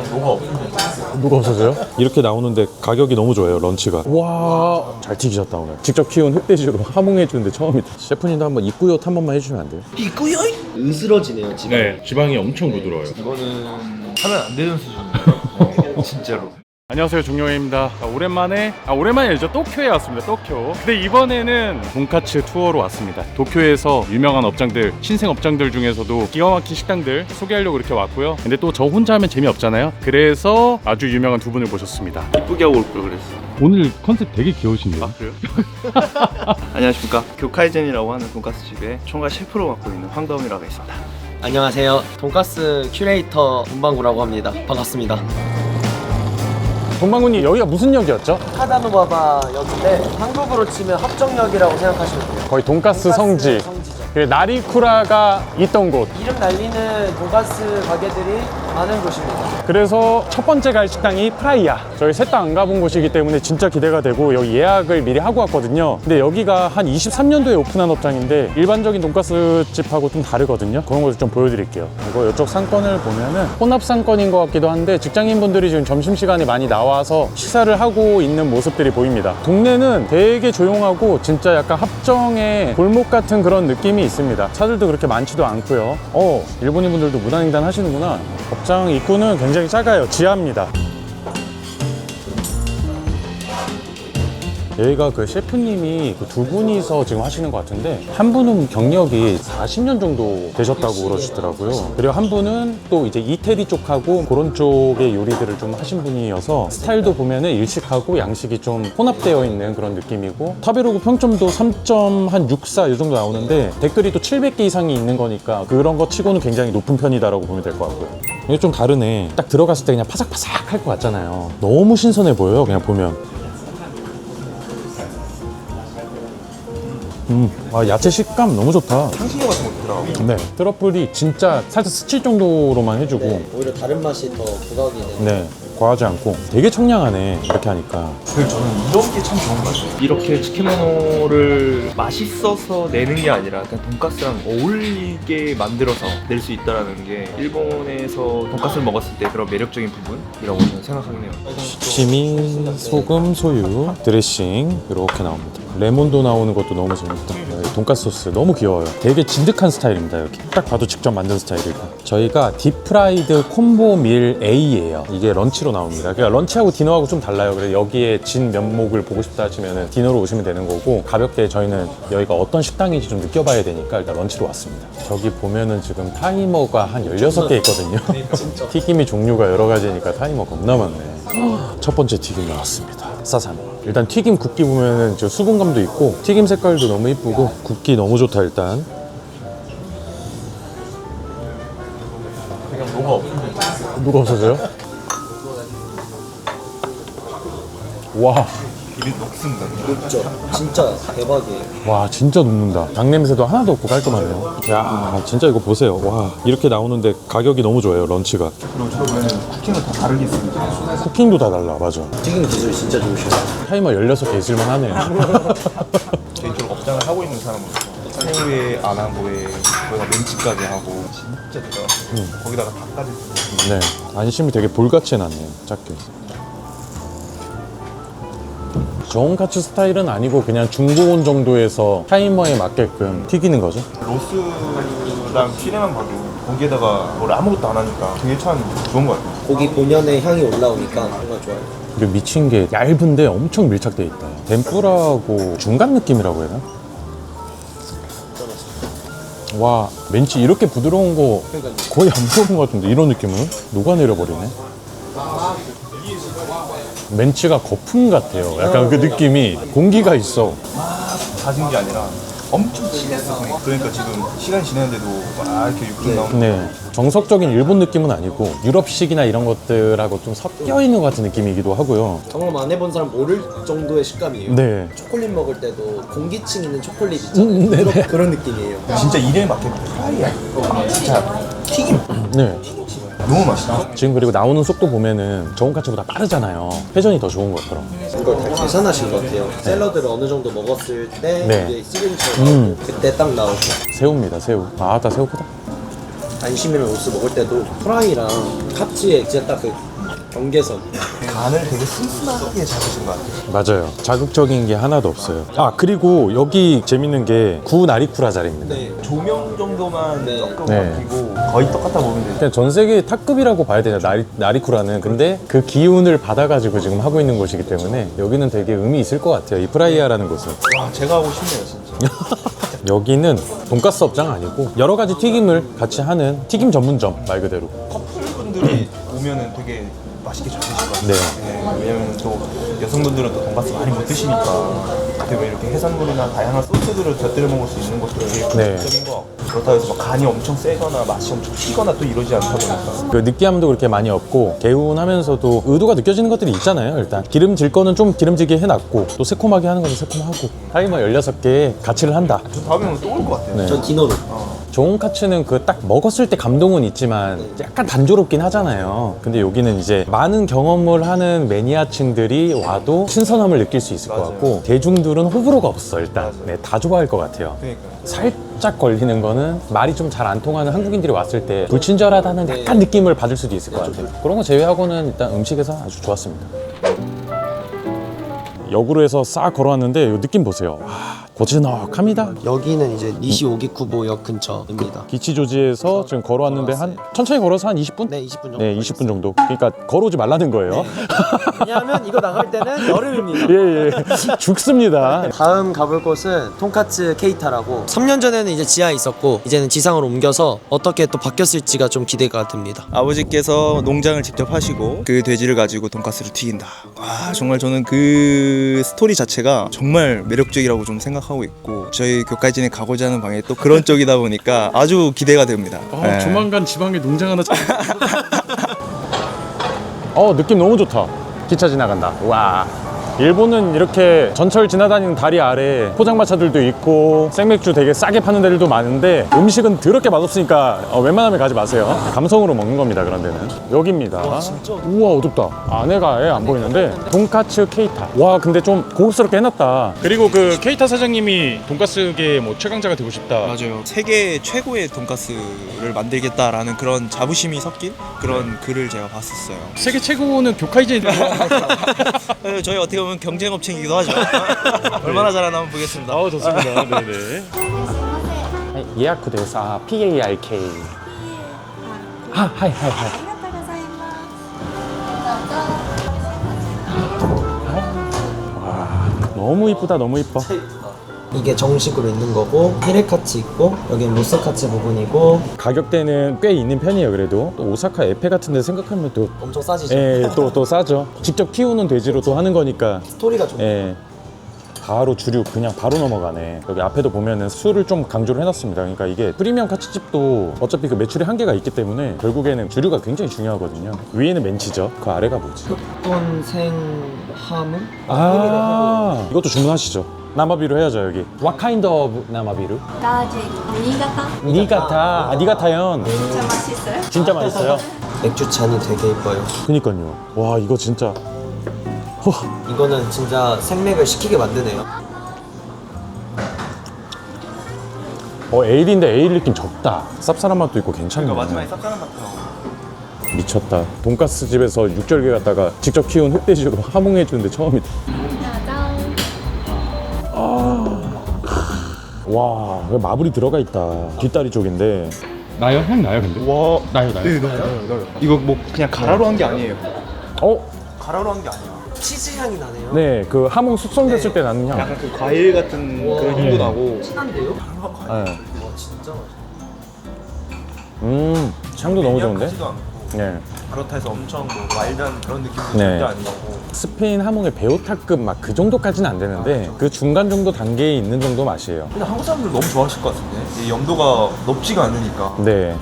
뭐가 없어져요? 이렇게 나오는데 가격이 너무 좋아요. 런치가. 와, 잘 튀기셨다 오늘. 직접 키운 흑돼지로 하몽해 주는데 처음이다. 셰프님도 한번 입구요 한 번만 해주시면 안 돼요? 이거요? 으스러지네요 지금. 네, 지방이 엄청 부드러워요. 이거는 하면 안 되는 수준이에요. 진짜로. 안녕하세요, 종영입니다. 오랜만에 아니죠, 도쿄에 왔습니다. 도쿄. 근데 이번에는 돈까츠 투어로 왔습니다. 도쿄에서 유명한 업장들, 신생 업장들 중에서도 기가 막힌 식당들 소개하려고 이렇게 왔고요. 근데 또 저 혼자 하면 재미없잖아요. 그래서 아주 유명한 두 분을 모셨습니다. 이쁘게 하고 올 걸 그랬어. 오늘 컨셉 되게 귀여우신데요? 아 그래요? 안녕하십니까, 교카이젠이라고 하는 돈가스 집의 총괄 셰프로 맡고 있는 황다움이라고 있습니다. 안녕하세요. 돈가스 큐레이터 문방구라고 합니다. 반갑습니다. 동방군이 여기가 무슨 역이었죠? 카다노바바 역인데 한국으로 치면 합정역이라고 생각하시면 돼요. 거의 돈가스 성지. 성지죠. 그 나리쿠라가 있던 곳. 이름 날리는 돈가스 가게들이 많은 곳입니다. 그래서 첫 번째 갈 식당이 프라이야. 저희 셋 다 안 가본 곳이기 때문에 진짜 기대가 되고 여기 예약을 미리 하고 왔거든요. 근데 여기가 한 23년도에 오픈한 업장인데 일반적인 돈가스 집하고 좀 다르거든요. 그런 것을 좀 보여드릴게요. 이거 이쪽 상권을 보면은 혼합 상권인 것 같기도 한데 직장인분들이 지금 점심시간에 많이 나와서 식사를 하고 있는 모습들이 보입니다. 동네는 되게 조용하고 진짜 약간 합정의 골목 같은 그런 느낌이 있습니다. 차들도 그렇게 많지도 않고요. 일본인 분들도 무단횡단 하시는구나. 업장 입구는 굉장히 작아요. 지하입니다. 여기가 그 셰프님이 그 두 분이서 지금 하시는 것 같은데 한 분은 경력이 40년 정도 되셨다고 그러시더라고요. 그리고 한 분은 또 이제 이태리 쪽하고 그런 쪽의 요리들을 좀 하신 분이어서 스타일도 보면은 일식하고 양식이 좀 혼합되어 있는 그런 느낌이고 타베로그 평점도 3.64 이 정도 나오는데 댓글이 또 700개 이상이 있는 거니까 그런 거 치고는 굉장히 높은 편이다라고 보면 될 것 같고요. 이게 좀 다르네. 딱 들어갔을 때 그냥 파삭파삭 할 것 같잖아요. 너무 신선해 보여요, 그냥 보면. 야채 식감 너무 좋다. 향신료 같은 거 있더라고. 네, 트러플이 진짜 살짝 스칠 정도로만 해주고 오히려 다른 맛이 더 부각이 되는. 네, 과하지 않고 되게 청량하네, 이렇게 하니까. 그래서 저는 이런 게 참 좋은 것 같아요. 이렇게 치킨모노를 맛있어서 내는 게 아니라 그냥 돈가스랑 어울리게 만들어서 낼 수 있다는 게 일본에서 돈가스를 먹었을 때 그런 매력적인 부분이라고 저는 생각하긴 해요. 시미, 소금, 소유, 드레싱 이렇게 나옵니다. 레몬도 나오는 것도 너무 재밌다. 돈가스 소스 너무 귀여워요. 되게 진득한 스타일입니다. 여기 딱 봐도 직접 만든 스타일이고. 저희가 딥프라이드 콤보 밀 A예요. 이게 런치로 나옵니다. 그러니까 런치하고 디너하고 좀 달라요. 그래서 여기에 진 면목을 보고 싶다 하시면 디너로 오시면 되는 거고, 가볍게 저희는 여기가 어떤 식당인지 좀 느껴봐야 되니까 일단 런치로 왔습니다. 저기 보면은 지금 타이머가 한 16개 있거든요. 튀김이 종류가 여러 가지니까 타이머 겁나 많네. 첫 번째 튀김 나왔습니다. 사사미. 일단 튀김 굽기 보면은 저 수분감도 있고 튀김 색깔도 너무 이쁘고 굽기 너무 좋다. 일단 그냥 뭐가 없어져요? 와, 길이 녹습니다. 높죠. 진짜 대박이에요. 와 진짜 녹는다. 닭 냄새도 하나도 없고 깔끔하네요. 야 진짜 이거 보세요. 와, 이렇게 나오는데 가격이 너무 좋아요. 런치가. 그리고 저는 쿠킹을 다 다르게 있습니다. 쿠킹도 다 달라. 맞아. 튀김 기술 진짜 좋으시네요. 타이머 16개 있을만 하네요. 개인적으로 업장을 하고 있는 사람으로서 새우에 아나고에 저희가 멘치까지 하고 진짜 대단하고 거기다가 닭까지 쓰고. 네, 안심이 되게 볼같이 해놨네요. 작게. 정카츠 스타일은 아니고 그냥 중고온 정도에서 타이머에 맞게끔 튀기는 거죠. 로스랑 피레만 봐도 거기에다가 뭘 아무것도 안 하니까 되게 참 좋은 것 같아요. 고기 본연의 향이 올라오니까 정말 좋아요. 그리고 미친 게 얇은데 엄청 밀착돼 있다. 덴뿌라고 중간 느낌이라고 해야 되나? 와, 멘치 이렇게 부드러운 거 거의 안 먹은 것 같은데 이런 느낌은? 녹아내려 버리네. 멘치가 거품 같아요. 약간 그 느낌이 공기가 있어. 다진 게 아니라 엄청 진했어. 그러니까 지금 시간이 지났는데도 막 이렇게 육즙 나오는. 네, 정석적인 일본 느낌은 아니고 유럽식이나 이런 것들하고 좀 섞여 있는 것 같은 느낌이기도 하고요. 경험 안 해본 사람 모를 정도의 식감이에요. 네, 초콜릿 먹을 때도 공기층 있는 초콜릿 있잖아요. 그런 느낌이에요. 진짜 이름에 맞게 프라이야. 진짜 튀김 네. 너무 맛있다. 지금 그리고 나오는 속도 보면은 저온카츠보다 빠르잖아요. 회전이 더 좋은 것처럼. 이걸 다 계산하신 것 같아요. 샐러드를 어느 정도 먹었을 때 네. 이게 시그니처 나오고 그때 딱 나오고. 새우입니다, 새우. 아따 새우 크다. 안심이랑 로스 먹을 때도 프라이랑 카츠의 진짜 딱 그 경계선. 간을 되게 슴슴하게 잡으신 것 같아요. 맞아요. 자극적인 게 하나도 없어요. 아 그리고 여기 재밌는 게 구나리쿠라 자리입니다. 네. 조명 정도만 네. 조금 네. 바뀌고 거의 똑같다 보면 돼요. 그냥 전 세계 탑급이라고 봐야 되죠. 나리쿠라는. 근데 그 기운을 받아가지고 지금 하고 있는 곳이기 때문에 여기는 되게 의미 있을 것 같아요. 이 프라이야라는 곳은. 와, 제가 하고 싶네요, 진짜. 여기는 돈가스 업장 아니고 여러 가지 튀김을 같이 하는 튀김 전문점 말 그대로. 커플분들이 오면은 되게 맛있게 잘 드실 것 같아요. 네. 왜냐면 또 여성분들은 또 돈가스 많이 못 드시니까 되게 이렇게 해산물이나 다양한 소스들을 곁들여 먹을 수 있는 것도 되게 네. 긍정적인 것 같고 그렇다고 해서 막 간이 엄청 세거나 맛이 엄청 튀거나 또 이러지 않다 보니까 그 느끼함도 그렇게 많이 없고 개운하면서도 의도가 느껴지는 것들이 있잖아요. 일단 기름질 거는 좀 기름지게 해놨고 또 새콤하게 하는 거는 새콤하고 타이머 16개에 가치를 한다. 저 다음에 또 올 것 같아요. 네. 전 디너로. 좋은 카츠는 그 딱 먹었을 때 감동은 있지만 약간 단조롭긴 하잖아요. 근데 여기는 이제 많은 경험을 하는 매니아층들이 와도 신선함을 느낄 수 있을 것 맞아요. 같고 대중들은 호불호가 없어 일단. 맞아요. 네, 다 좋아할 것 같아요. 그러니까요. 살짝 걸리는 거는 말이 좀 잘 안 통하는 한국인들이 왔을 때 불친절하다는 약간 느낌을 받을 수도 있을 것 같아요. 그런 거 제외하고는 일단 음식에서 아주 좋았습니다. 역으로 해서 싹 걸어왔는데 이 느낌 보세요. 와, 고즈넉합니다. 여기는 이제 니시 오기쿠보역 근처입니다. 기치조지에서 지금 걸어왔는데 한 천천히 걸어서 한 20분? 네, 20분 정도. 네, 20분 정도. 그러니까 걸어오지 말라는 거예요. 왜냐하면 이거 나갈 때는 여름입니다. 예, 예. 죽습니다. 다음 가볼 곳은 톤카츠 케이타라고 3년 전에는 이제 지하에 있었고 이제는 지상으로 옮겨서 어떻게 또 바뀌었을지가 좀 기대가 됩니다. 아버지께서 농장을 직접 하시고 그 돼지를 가지고 돈가스를 튀긴다. 와, 정말 저는 그 스토리 자체가 정말 매력적이라고 좀 생각하고 있고 저희 교까지는 가고자 하는 방향이 또 그런 쪽이다 보니까 아주 기대가 됩니다. 네. 조만간 지방에 농장 하나 느낌 너무 좋다. 기차 지나간다. 와. 일본은 이렇게 전철 지나다니는 다리 아래 포장마차들도 있고 생맥주 되게 싸게 파는 데들도 많은데 음식은 더럽게 맛없으니까 웬만하면 가지 마세요. 감성으로 먹는 겁니다. 그런 데는 여기입니다. 우와 어둡다. 안에가 아예 안 보이는데 돈카츠 케이타. 와 근데 좀 고급스럽게 해놨다. 그리고 그 케이타 사장님이 돈가스계 뭐 최강자가 되고 싶다. 맞아요. 세계 최고의 돈가스를 만들겠다라는 그런 자부심이 섞인 그런 글을 제가 봤었어요. 세계 최고는 교카이젠이 저희 어떻게 보면 경쟁 업체이기도 하죠. 얼마나 잘하나 한번 보겠습니다. 좋습니다. 네네. 예약です. PARK. 하이. ありがとうございます。 너무 이쁘다. 너무 이뻐. 이게 정식으로 있는 거고 히레카츠 있고 여기는 로스카츠 부분이고 가격대는 꽤 있는 편이에요. 그래도 또 오사카 에페 같은 데 생각하면 또 엄청 싸지죠. 또 싸죠. 직접 키우는 돼지로 또 하는 거니까 스토리가 좀 바로 주류 그냥 바로 넘어가네. 여기 앞에도 보면은 술을 좀 강조를 해놨습니다. 그러니까 이게 프리미엄 카츠집도 어차피 그 매출의 한계가 있기 때문에 결국에는 주류가 굉장히 중요하거든요. 위에는 멘치죠. 그 아래가 뭐지? 흑돈 생하무? 이것도 주문하시죠. 나마비루 해야죠. 여기 What kind of 나마비루? ラージ新潟 니가타. 니가타현. 진짜 맛있어요? 진짜 맛있어요. 맥주 잔이 되게 예뻐요. 그니까요. 와 이거 진짜 이거는 진짜 생맥을 시키게 만드네요. 에일인데 에일 느낌 적다. 쌉쌀한 맛도 있고 괜찮네. 그러니까 마지막에 쌉싸름 맛 나고 미쳤다. 돈가스 집에서 육절개 갖다가 직접 키운 흑돼지로 하몽해 주는데 처음이다. 와, 여기 마블이 들어가 있다. 뒷다리 쪽인데. 나요? 향 나요, 근데? 와 나요. 네, 나요. 이거 뭐 그냥 가라로 한 게 아니에요. 어? 가라로 한 게 아니야. 치즈 향이 나네요. 네, 그 하몽 숙성됐을 때 나는 향. 약간 그 과일 같은 그런 향도 네. 나고 진한데요? 네. 와 진짜 맛있어. 향도 너무 좋은데? 크지도 않고 네. 그렇다 해서 엄청 뭐 와일드한 그런 느낌도 네. 절대 아니고 스페인 하몽의 베오타급 막 그 정도까지는 안 되는데 그 중간 정도 단계에 있는 정도 맛이에요. 근데 한국 사람들 너무 좋아하실 것 같은데 이 염도가 높지가 않으니까 네.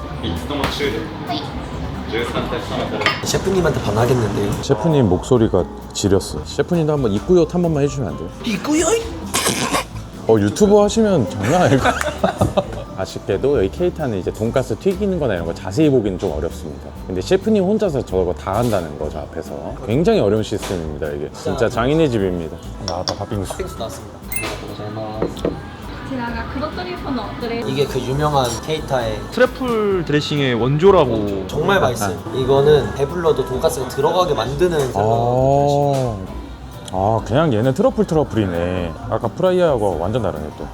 셰프님한테 반하겠는데요. 셰프님 목소리가 지렸어. 셰프님도 한번 입구요 한 번만 해주시면 안 돼요? 이구요? 유튜브 하시면 장난 아닐 거. 아쉽게도 여기 케이타는 이제 돈가스 튀기는 거나 이런 거 자세히 보기는 좀 어렵습니다. 근데 셰프님 혼자서 저거 다 한다는 거죠, 앞에서. 굉장히 어려운 시스템입니다, 이게. 진짜 장인의 집입니다. 나왔다, 팥빙수. 빙수 나왔습니다. こちらが黒トリュフのドレッシング 이게 그 유명한 케이타의 트러플 드레싱의 원조라고. 정말 맛있어요. 이거는 배불러도 돈가스가 들어가게 만드는 샐러드. 그냥 얘는 트러플이네. 아까 프라이어하고 완전 다르네 또.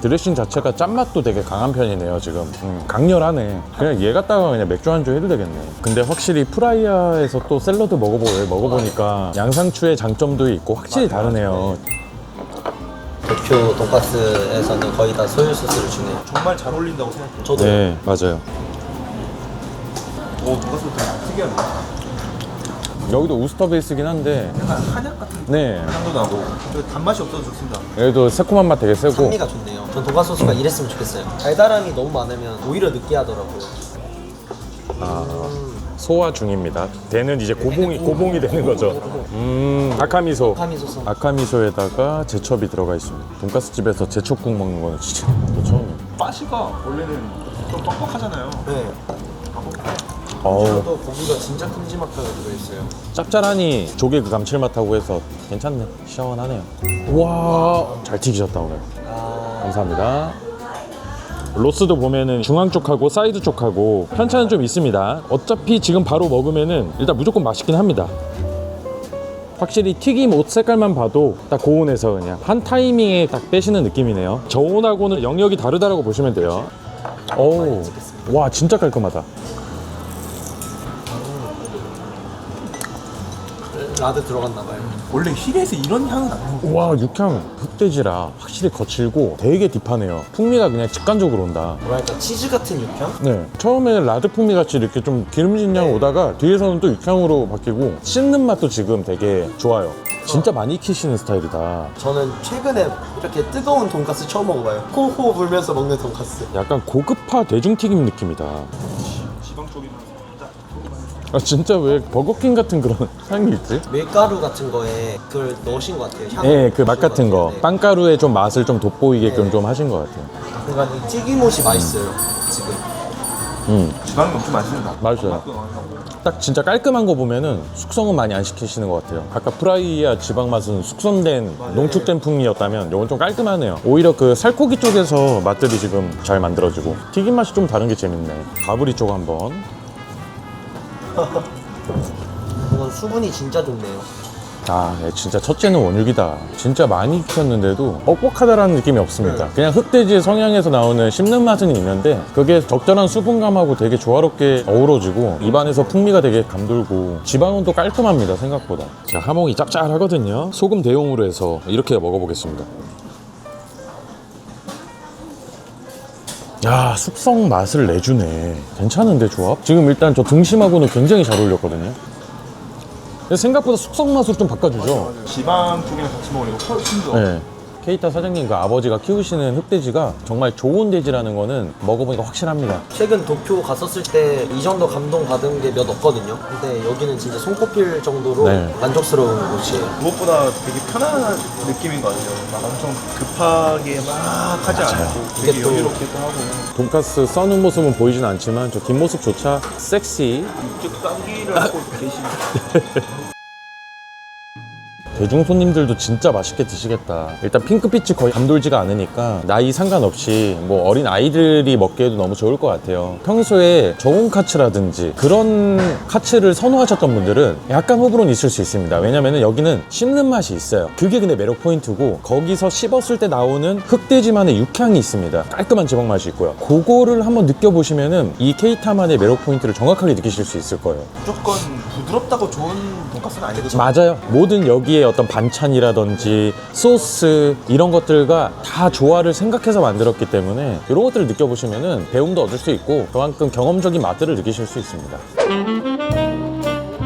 드레싱 자체가 짠맛도 되게 강한 편이네요 지금. 강렬하네. 그냥 얘 갖다가 그냥 맥주 한주 해도 되겠네. 근데 확실히 프라이어에서 또 샐러드 먹어보니까 양상추의 장점도 있고 확실히 다르네요. 도쿄 돈가스에서는 거의 다 소유 소스를 주네요. 정말 잘 어울린다고 생각해요. 저도 네 맞아요. 오, 돈가스 되게 특이하네. 여기도 우스터 베이스긴 한데 약간 한약 같은 네 향도 나고 단맛이 없어서 좋습니다. 그래도 새콤한 맛 되게 세고. 산미가 좋네요. 전 돈가스 소스가 이랬으면 좋겠어요. 달달함이 너무 많으면 오히려 느끼하더라고요. 소화 중입니다. 대는 이제 고봉이 되는 거죠. 아카미소. 카미소스. 아카미소에다가 제첩이 들어가 있습니다. 돈가스 집에서 제첩국 먹는 거는 진짜 또 처음이에요. 빠시가 원래는 좀 뻑뻑하잖아요. 네. 어우 또 고기가 진짜 큼지막하게 들어있어요. 짭짤하니 조개 그 감칠맛하고 해서 괜찮네. 시원하네요. 와, 잘 튀기셨다 오늘. 감사합니다. 로스도 보면은 중앙 쪽하고 사이드 쪽하고 편차는 좀 있습니다. 어차피 지금 바로 먹으면은 일단 무조건 맛있긴 합니다. 확실히 튀김 옷 색깔만 봐도 딱 고온에서 그냥 한 타이밍에 딱 빼시는 느낌이네요. 저온하고는 영역이 다르다라고 보시면 돼요. 어우, 와 진짜 깔끔하다. 라드 들어갔나봐요. 원래 힐에서 이런 향은 안 나고. 와 육향 흑돼지라 확실히 거칠고 되게 딥하네요. 풍미가 그냥 직관적으로 온다. 뭐랄까 치즈 같은 육향? 네, 처음에 라드 풍미 같이 이렇게 좀 기름진 향 오다가 뒤에서는 또 육향으로 바뀌고 씹는 맛도 지금 되게 좋아요. 진짜 많이 익히시는 스타일이다. 저는 최근에 이렇게 뜨거운 돈가스 처음 먹어봐요. 호호 불면서 먹는 돈가스. 약간 고급화 대중튀김 느낌이다. 지방 쪽이면 아 진짜 왜 버거킹 같은 그런 향이 있지? 밀가루 같은 거에 그걸 넣으신 것 같아요. 향을 네, 그 맛 넣으신 같은 것 거. 같아요. 네. 빵가루에 좀 맛을 좀 돋보이게끔 네. 좀 하신 것 같아요. 그러니까 이 튀김옷이 맛있어요. 지금. 지방이 엄청 맛있습니다. 맛있어요. 맛도 나고. 딱 진짜 깔끔한 거 보면은 숙성은 많이 안 시키시는 것 같아요. 아까 프라이야 지방 맛은 숙성된 농축된 풍미였다면 이건 좀 깔끔하네요. 오히려 그 살코기 쪽에서 맛들이 지금 잘 만들어지고 튀김 맛이 좀 다른 게 재밌네. 가브리 쪽 한번. 이건 수분이 진짜 좋네요. 아, 네, 진짜 첫째는 원육이다. 진짜 많이 익혔는데도 뻑뻑하다라는 느낌이 없습니다. 그냥 흑돼지의 성향에서 나오는 씹는 맛은 있는데 그게 적절한 수분감하고 되게 조화롭게 어우러지고 입안에서 풍미가 되게 감돌고 지방은 또 깔끔합니다, 생각보다. 자, 하몽이 짭짤하거든요. 소금 대용으로 해서 이렇게 먹어보겠습니다. 야, 숙성 맛을 내주네. 괜찮은데 조합? 지금 일단 저 등심하고는 굉장히 잘 어울렸거든요. 근데 생각보다 숙성 맛으로 좀 바꿔주죠. 지방 쪽이랑 같이 먹으니까 훨씬 더. 네. 케이타 사장님 그 아버지가 키우시는 흑돼지가 정말 좋은 돼지라는 거는 먹어보니까 확실합니다. 최근 도쿄 갔었을 때 이 정도 감동 받은 게 몇 없거든요. 근데 여기는 진짜 손꼽힐 정도로 네. 만족스러운 곳이에요. 무엇보다 되게 편안한 느낌인 것 같아요. 막 엄청 급하게 막 하지 않고 되게 이게 또- 여유롭게 또 하고. 돈가스 써는 모습은 보이진 않지만 저 뒷모습조차 섹시. 이쪽 당기를 하고 계시는. 대중 손님들도 진짜 맛있게 드시겠다. 일단 핑크빛이 거의 감돌지가 않으니까 나이 상관없이 뭐 어린 아이들이 먹기에도 너무 좋을 것 같아요. 평소에 저온 카츠라든지 그런 카츠를 선호하셨던 분들은 약간 호불호는 있을 수 있습니다. 왜냐면은 여기는 씹는 맛이 있어요. 그게 근데 매력 포인트고 거기서 씹었을 때 나오는 흑돼지만의 육향이 있습니다. 깔끔한 지방 맛이 있고요. 그거를 한번 느껴보시면은 이 케이타만의 매력 포인트를 정확하게 느끼실 수 있을 거예요. 무조건 부드럽다고 좋은 돈가스는 아니거든요. 맞아요. 모든 여기에 어떤 반찬이라든지 소스 이런 것들과 다 조화를 생각해서 만들었기 때문에 이런 것들을 느껴보시면은 배움도 얻을 수 있고 그만큼 경험적인 맛들을 느끼실 수 있습니다.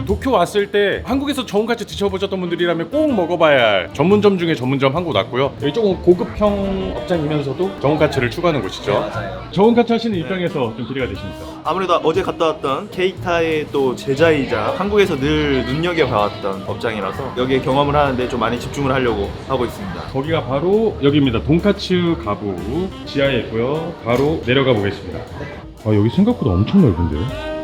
도쿄 왔을 때 한국에서 저온카츠 드셔보셨던 분들이라면 꼭 먹어봐야 할 전문점 중에 전문점 한 곳 왔고요. 여기 조금 고급형 업장이면서도 저온카츠를 추구하는 곳이죠. 맞아요. 저온카츠 하시는 입장에서 좀 기대가 되십니까? 아무래도 어제 갔다 왔던 케이타의 또 제자이자 한국에서 늘 눈여겨봐왔던 업장이라서 여기에 경험을 하는데 좀 많이 집중을 하려고 하고 있습니다. 거기가 바로 여기입니다. 돈카츠 가부 지하에 있고요. 바로 내려가 보겠습니다. 아, 여기 생각보다 엄청 넓은데요?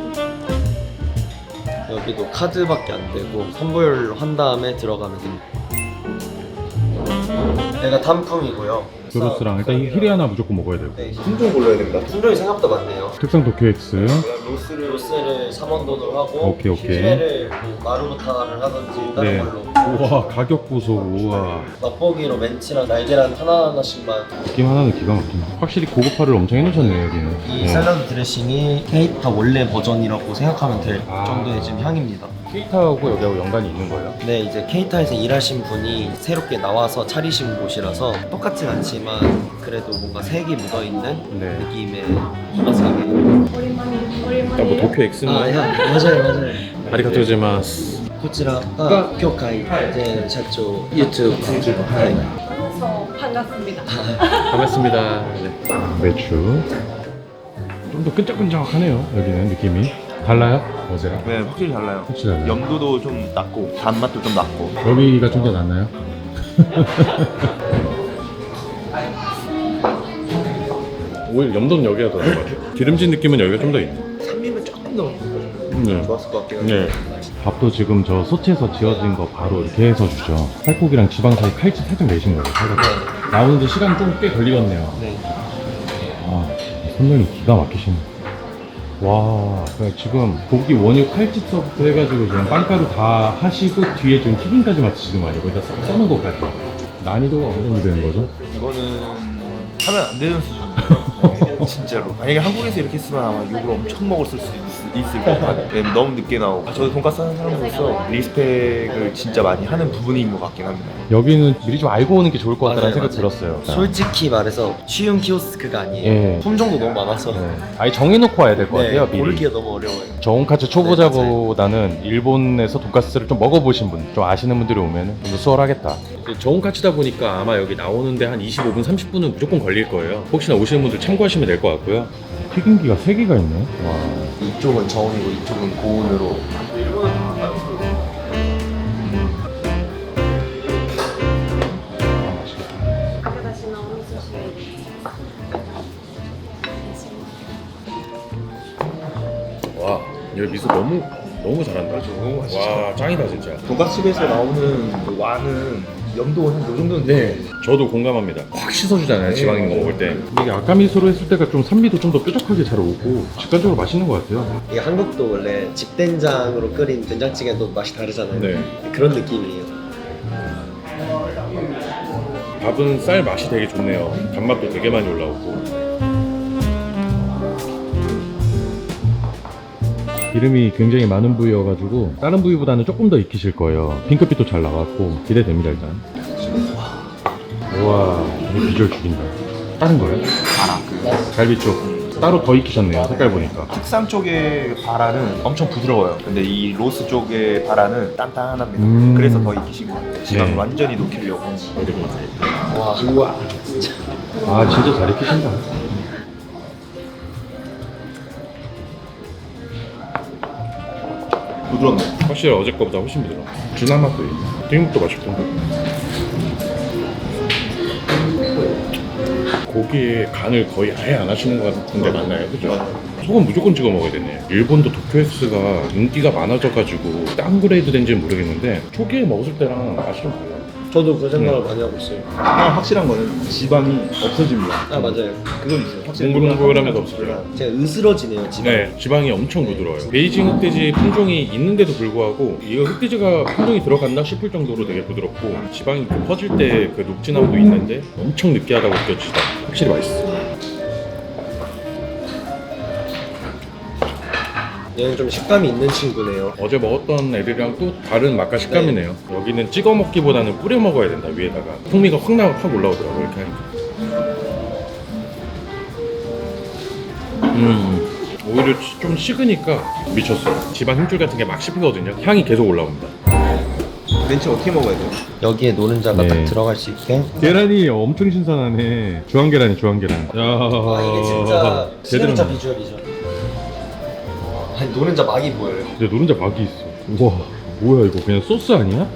여기도 카드밖에 안 되고 선불한 다음에 들어가면 됩니다. 얘가 단품이고요. 교로스랑 일단 힐이 하나 무조건 먹어야 되고. 네, 품종 골라야 됩니다. 품종이 생각보다 많네요. 특성 도쿄엑스. 로스를 3원 돈으로 하고 오케이. 키즈레를 뭐 마루부타를 하든지 다른 네. 걸로 우와 가격 보소. 우와 맛보기로 멘치랑 날계란 하나하나씩만. 느낌 하나는 기가 막히네. 확실히 고급화를 엄청 해놓으셨네요 여기는. 이 샐러드 드레싱이 케이타 원래 버전이라고 생각하면 될 아. 정도의 지금 향입니다. 케이타하고 여기하고 연관이 있는 거예요? 네, 이제 케이타에서 일하신 분이 새롭게 나와서 차리신 곳이라서 똑같진 않지만 그래도 뭔가 색이 묻어있는 네. 느낌의 맛가게. 일단 뭐 도쿄 X는 맞아요. 아리가토지마스. こちらが今日会で社長 YouTubeはい 만나서 반갑습니다. 반갑습니다. 네. 매추. 좀 더 끈적끈적하네요 여기는 느낌이. 달라요? 어제랑? 네, 확실히 달라요. 확실히 달라요. 염도도 좀 낮고 단맛도 좀 낮고. 여기가 좀 더 낫나요? 오히려 염도는 여기가 더 나은 것 같아요. 기름진 느낌은 여기가 좀 더 있네. 산미는 조금 더 네. 좋았을 것 같긴 한데. 네. 밥도 지금 저 소치에서 지어진 거 바로 이렇게 해서 주죠. 살코기랑 지방 사이 칼집 살짝 내신 거예요. 살짝. 나오는데 시간 좀 꽤 걸리겠네요. 네. 아, 선배님 기가 막히시네. 와, 그냥 지금 고기 원유 칼집서부터 해가지고 그냥 빵가루 다 하시고 뒤에 지금 튀김까지 맞추시는 거 아니에요? 거기다 써는 것까지. 난이도가 어느 정도 되는 거죠? 이거는 하면 안 되는 수준이에요. 진짜로. 만약에 한국에서 이렇게 했으면 아마 욕을 엄청 먹었을 수 있을 것 같아요. 네, 너무 늦게 나오고. 저도 돈까스 하는 사람으로서 리스펙을 진짜 많이 하는 부분인 것 같긴 합니다. 여기는 미리 좀 알고 오는 게 좋을 것 같다는 맞아요, 생각 들었어요. 솔직히 말해서 쉬운 키오스크가 아니에요. 예. 품종도 너무 많아서 네. 아예 정해놓고 와야 될 것 같아요, 미리. 고르기가 너무 어려워요. 저온카츠 초보자보다는 일본에서 돈가스를 좀 먹어보신 분, 좀 아시는 분들이 오면 좀 더 수월하겠다. 저온카츠다 보니까 아마 여기 나오는데 한 25분, 30분은 무조건 걸릴 거예요. 혹시나 오시는 분들 참고하시면 될 것 같고요. 튀김기가 3개가 있네. 와. 이쪽은 저온이고 이쪽은 고온으로. 와, 여기 미소 너무 잘한다. 와, 짱이다 진짜. 돈까스집에서 나오는 그 와는 염도 한 요 정도는 돼. 저도 공감합니다. 확 씻어주잖아요, 네, 지방 있는 거 맞아요. 먹을 때. 이게 아까 미소로 했을 때가 좀 산미도 좀 더 뾰족하게 잘 오고 직관적으로 맛있는 것 같아요. 이게 한국도 원래 집된장으로 끓인 된장찌개도 맛이 다르잖아요. 네. 그런 느낌이에요. 밥은 쌀 맛이 되게 좋네요. 단맛도 되게 많이 올라오고. 기름이 굉장히 많은 부위여가지고 다른 부위보다는 조금 더 익히실 거예요. 핑크빛도 잘 나왔고 기대됩니다 일단. 우와, 이 비주얼 죽인다. 다른 거예요? 갈비 쪽 따로 더 익히셨네요. 색깔 보니까. 특산 쪽의 바라는 엄청 부드러워요. 근데 이 로스 쪽의 바라는 단단합니다. 그래서 더 익히신 것 같아요. 지방 네. 완전히 녹이려고. 와, 우와. 아 진짜 잘 익히신다. 부드럽네. 확실히 어제 거보다 훨씬 부드러워. 진한 맛도 있네. 튀김도 맛있고. 고기에 간을 거의 아예 안 하시는 것 같은데 맞나요? 그죠? 소금 무조건 찍어 먹어야 되네. 일본도 도쿄엑스가 인기가 많아져가지고 다운그레이드 된지는 모르겠는데 초기에 먹었을 때랑 맛이 좀 달라요. 저도 그 생각을 많이 하고 있어요. 하나 확실한 거는 지방이 없어집니다. 아, 맞아요. 그건 있어요. 확실히. 몽글몽글하면서 없어져요. 제가 으스러지네요, 지금. 네, 지방이 엄청 부드러워요. 베이징 흑돼지 품종이 있는데도 불구하고 이거 흑돼지가 품종이 들어갔나 싶을 정도로 되게 부드럽고 지방이 그 퍼질 때 그 녹진함도 있는데 엄청 느끼하다고 느껴지다. 확실히 맛있어. 얘는 좀 식감이 있는 친구네요. 어제 먹었던 애들이랑 또 다른 맛과 식감이네요. 여기는 찍어 먹기보다는 뿌려 먹어야 된다 위에다가. 풍미가 확 올라오더라고 이렇게 하니까. 오히려 좀 식으니까 미쳤어요. 지방 힘줄 같은 게 막 씹히거든요. 향이 계속 올라옵니다. 멘치 어떻게 먹어야 돼요? 여기에 노른자가 네. 딱 들어갈 수 있게. 계란이 엄청 신선하네. 주황계란이 주황계란. 야, 아, 이게 진짜 제대로 시그니처 나와. 비주얼이죠. 아니, 노른자 막이 보여요. 근데 노른자 막이 있어. 우와, 뭐야 이거 그냥 소스 아니야?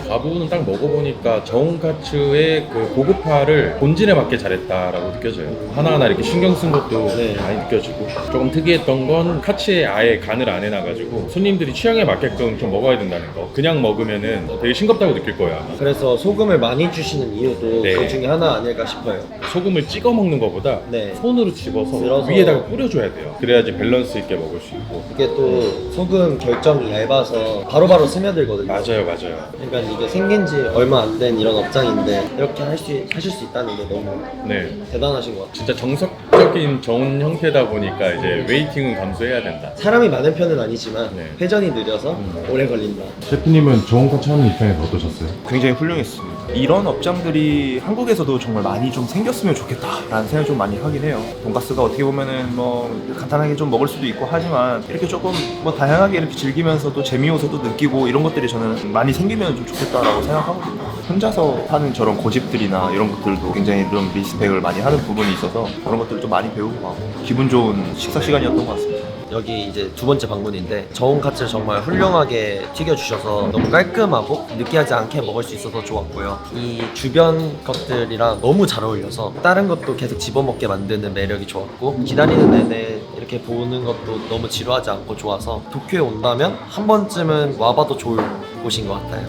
과부는 딱 먹어보니까 저온카츠의 그 고급화를 본질에 맞게 잘했다라고 느껴져요. 하나하나 이렇게 신경 쓴 것도 많이 느껴지고, 조금 특이했던 건 카츠에 아예 간을 안 해놔가지고 손님들이 취향에 맞게끔 좀 먹어야 된다는 거. 그냥 먹으면은 되게 싱겁다고 느낄 거예요 아마. 그래서 소금을 많이 주시는 이유도 네. 그 중에 하나 아닐까 싶어요. 소금을 찍어 먹는 것보다 네. 손으로 집어서 들어서. 위에다가 뿌려줘야 돼요. 그래야지 밸런스 있게 먹을 수 있고. 이게 또 소금 결정이 얇아서 바로바로 스며들거든요. 맞아요. 그러니까 이게 생긴 지 얼마 안 된 이런 업장인데 이렇게 하실 수 있다는 게 너무 네. 대단하신 것 같아요. 진짜 정석적인 저온 형태다 보니까 이제 웨이팅은 감수해야 된다. 사람이 많은 편은 아니지만 네. 회전이 느려서 오래 걸린다. 셰프님은 저온카츠 하는 입장에서 어떠셨어요? 굉장히 훌륭했습니다. 이런 업장들이 한국에서도 정말 많이 좀 생겼으면 좋겠다라는 생각을 좀 많이 하긴 해요. 돈가스가 어떻게 보면은 뭐 간단하게 좀 먹을 수도 있고 하지만 이렇게 조금 뭐 다양하게 이렇게 즐기면서도 재미요소도 느끼고 이런 것들이 저는 많이 생기면 좀 좋겠다라고 생각하거든요. 혼자서 하는 저런 고집들이나 이런 것들도 굉장히 좀 리스펙을 많이 하는 부분이 있어서 그런 것들을 좀 많이 배우고 가고 기분 좋은 식사 시간이었던 것 같습니다. 여기 이제 두 번째 방문인데 저온카츠를 정말 훌륭하게 튀겨주셔서 너무 깔끔하고 느끼하지 않게 먹을 수 있어서 좋았고요. 이 주변 것들이랑 너무 잘 어울려서 다른 것도 계속 집어먹게 만드는 매력이 좋았고, 기다리는 내내 이렇게 보는 것도 너무 지루하지 않고 좋아서 도쿄에 온다면 한 번쯤은 와봐도 좋을 곳인 것 같아요.